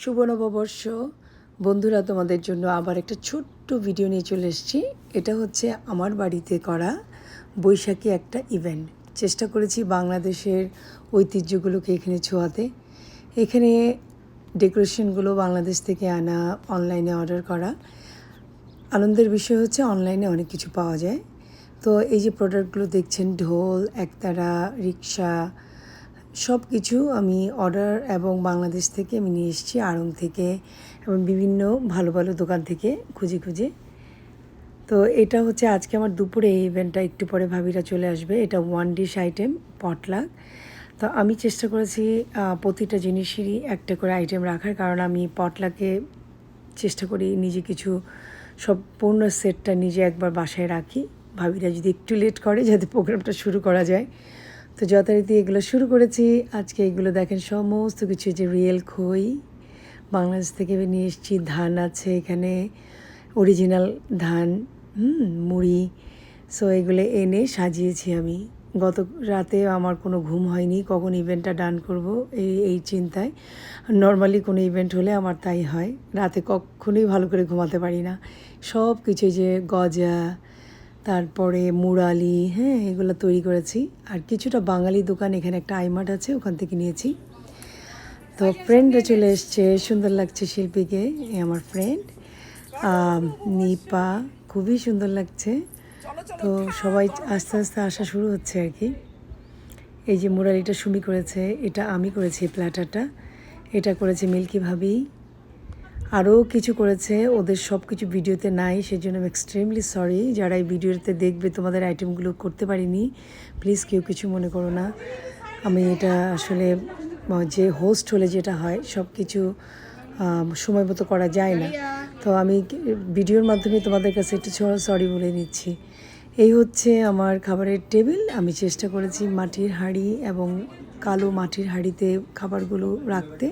শুভ নববর্ষ বন্ধুরা, তোমাদের জন্য আবার একটা ছোট্ট ভিডিও নিয়ে চলে এসেছি। এটা হচ্ছে আমার বাড়িতে করা বৈশাখী একটা ইভেন্ট। চেষ্টা করেছি বাংলাদেশের ঐতিহ্যগুলোকে এখানে ছোঁয়াতে। এখানে ডেকোরেশনগুলো বাংলাদেশ থেকে আনা, অনলাইনে অর্ডার করা। আনন্দের বিষয় হচ্ছে অনলাইনে অনেক কিছু পাওয়া যায়। তো এই যে প্রোডাক্টগুলো দেখছেন, ঢোল, একতারা, রিক্সা, সব কিছু আমি অর্ডার এবং বাংলাদেশ থেকে আমি নিয়ে এসেছি, আড়ং থেকে এবং বিভিন্ন ভালো ভালো দোকান থেকে খুঁজে খুঁজে। তো এটা হচ্ছে আজকে আমার দুপুরে এই ইভেন্টটা, একটু পরে ভাবিরা চলে আসবে। এটা ওয়ান ডিশ আইটেম পটলাক। তো আমি চেষ্টা করেছি প্রতিটা জিনিসেরই একটা করে আইটেম রাখার, কারণ আমি পটলাকে চেষ্টা করি নিজে কিছু সম্পূর্ণ সেটটা নিজে একবার বাসায় রাখি। ভাবিরা যদি একটু লেট করে যাতে প্রোগ্রামটা শুরু করা যায়। তো যথারীতি এগুলো শুরু করেছি। আজকে এগুলো দেখেন সমস্ত কিছু, যে রিয়েল খই বাংলাদেশ থেকে নিয়ে এসেছি, ধান আছে এখানে, অরিজিনাল ধান, মুড়ি। সো এগুলো এনে সাজিয়েছি আমি। গত রাতে আমার কোনো ঘুম হয়নি, কখন ইভেন্টটা ডান করব এই চিন্তায়। নর্মালি কোনো ইভেন্ট হলে আমার তাই হয়, রাতে কখনোই ভালো করে ঘুমাতে পারি না। সব কিছু, যে গজা, তারপরে মুরালি, এগুলো তৈরি করেছি। আর কিছুটা বাঙালি দোকান, এখানে একটা আইমার্ট আছে, ওখান থেকে নিয়েছি। তো ফ্রেন্ডরা চলে এসছে, সুন্দর লাগছে শিল্পীকে, আমার ফ্রেন্ড নিপা, খুবই সুন্দর লাগছে। তো সবাই আস্তে আস্তে আসা শুরু হচ্ছে আর কি। এই যে মুরালিটা সুমি করেছে, এটা আমি করেছি। প্ল্যাটারটা এটা করেছে মিল্কি ভাবি, আরও কিছু করেছে। ওদের সব কিছু ভিডিওতে নাই, সেজন্য আমি এক্সট্রিমলি সরি। যারা এই ভিডিওতে দেখবে, তোমাদের আইটেমগুলো করতে পারিনি, প্লিজ কেউ কিছু মনে করো না। আমি এটা আসলে, যে হোস্ট হলে যেটা হয়, সব কিছু সময় মতো করা যায় না। তো আমি ভিডিওর মাধ্যমে তোমাদের কাছে একটু সরি বলে নিচ্ছি। এই হচ্ছে আমার খাবারের টেবিল। আমি চেষ্টা করেছি মাটির হাঁড়ি এবং কালো মাটির হাঁড়িতে খাবারগুলো রাখতে।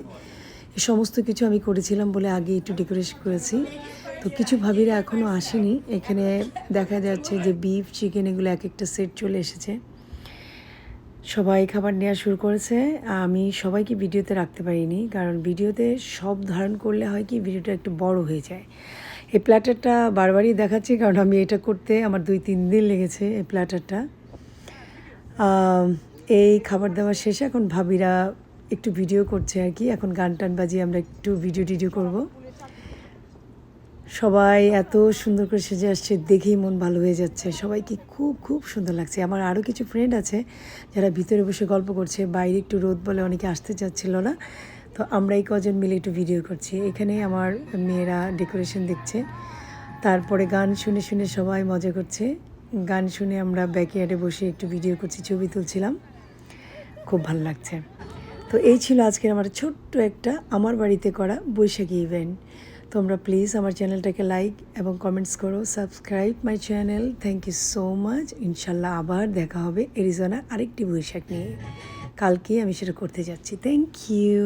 এই সমস্ত কিছু আমি করেছিলাম বলে আগে একটু ডেকোরেশন করেছি। তো কিছু ভাবিরা এখনও আসেনি। এখানে দেখা যাচ্ছে যে বিফ, চিকেন, এগুলো এক একটা সেট চলে এসেছে। সবাই খাবার নেওয়া শুরু করেছে। আমি সবাইকে ভিডিওতে রাখতে পারিনি, কারণ ভিডিওতে সব ধারণ করলে হয় কি, ভিডিওটা একটু বড় হয়ে যায়। এই প্ল্যাটারটা বারবারই দেখাচ্ছি, কারণ আমি এটা করতে আমার 2-3 দিন লেগেছে এই প্ল্যাটারটা। এই খাবার দাবার শেষে এখন ভাবিরা একটু ভিডিও করছে আর কি। এখন গান টান বাজিয়ে আমরা একটু ভিডিও করব। সবাই এত সুন্দর করে সেজে আসছে, দেখেই মন ভালো হয়ে যাচ্ছে। সবাইকে খুব খুব সুন্দর লাগছে। আমার আরও কিছু ফ্রেন্ড আছে যারা ভিতরে বসে গল্প করছে, বাইরে একটু রোদ বলে অনেকে আসতে চাচ্ছিল না। তো আমরা এই কজন মিলে একটু ভিডিও করছি। এখানে আমার মেয়েরা ডেকোরেশন দেখছে, তারপরে গান শুনে শুনে সবাই মজা করছে। গান শুনে আমরা ব্যাকইয়ার্ডে বসে একটু ভিডিও করছি, ছবি তুলছিলাম। খুব ভালো লাগছে। তো এই ছিল আজকের আমার ছোট্ট একটা আমার বাড়িতে করা বৈশাখী ইভেন্ট। তোমরা প্লিজ আমার চ্যানেলটাকে লাইক এবং কমেন্টস করো, subscribe my channel. Thank you so much. ইনশাল্লাহ আবার দেখা হবে অ্যারিজোনার আরেকটি বৈশাখ নিয়ে। কালকে আমি সেটা করতে যাচ্ছি। Thank you.